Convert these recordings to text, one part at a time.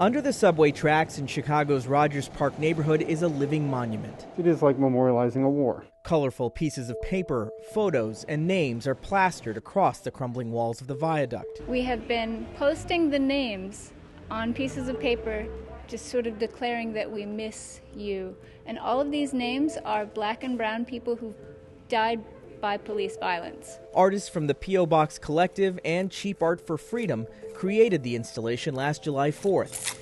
Under the subway tracks in Chicago's Rogers Park neighborhood is a living monument. It is like memorializing a war. Colorful pieces of paper, photos, and names are plastered across the crumbling walls of the viaduct. We have been posting the names on pieces of paper, just sort of declaring that we miss you. And all of these names are black and brown people who died by police violence. Artists from the P.O. Box Collective and Cheap Art for Freedom created the installation last July 4th.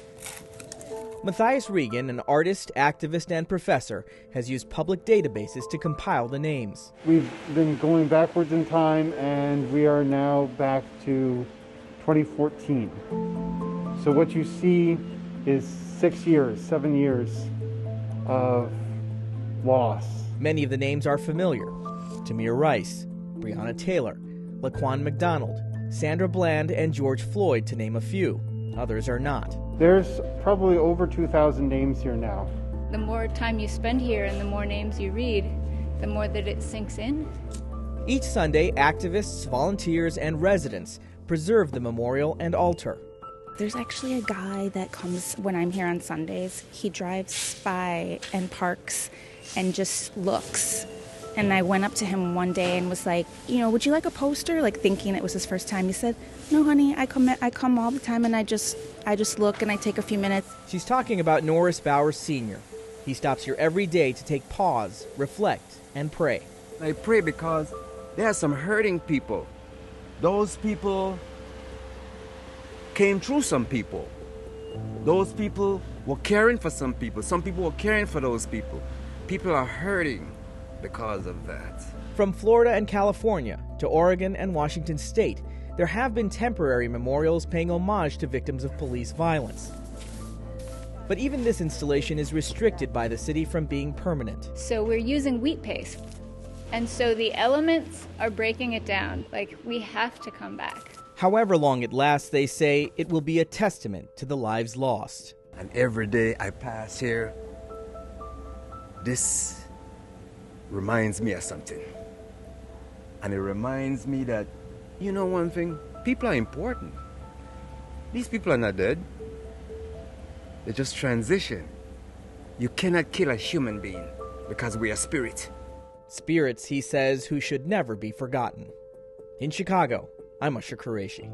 Matthias Regan, an artist, activist, and professor, has used public databases to compile the names. We've been going backwards in time, and we are now back to 2014. So what you see is 7 years of loss. Many of the names are familiar. Tamir Rice, Breonna Taylor, Laquan McDonald, Sandra Bland, and George Floyd, to name a few. Others are not. There's probably over 2,000 names here now. The more time you spend here and the more names you read, the more that it sinks in. Each Sunday, activists, volunteers, and residents preserve the memorial and altar. There's actually a guy that comes when I'm here on Sundays. He drives by and parks and just looks. And I went up to him one day and was like, would you like a poster? Like thinking it was his first time. He said, no, honey, I come all the time and I just look and I take a few minutes. She's talking about Norris Bowers Sr. He stops here every day to take pause, reflect, and pray. I pray because there are some hurting people. Those people came through some people. Those people were caring for some people. Some people were caring for those people. People are hurting because of that. From Florida and California to Oregon and Washington State, there have been temporary memorials paying homage to victims of police violence. But even this installation is restricted by the city from being permanent. So we're using wheat paste. And so the elements are breaking it down. Like, we have to come back. However long it lasts, they say, it will be a testament to the lives lost. And every day I pass here, this reminds me of something. And it reminds me that, one thing, people are important. These people are not dead. They just transition. You cannot kill a human being because we are spirit. Spirits, he says, who should never be forgotten. In Chicago, I'm Usher Qureshi.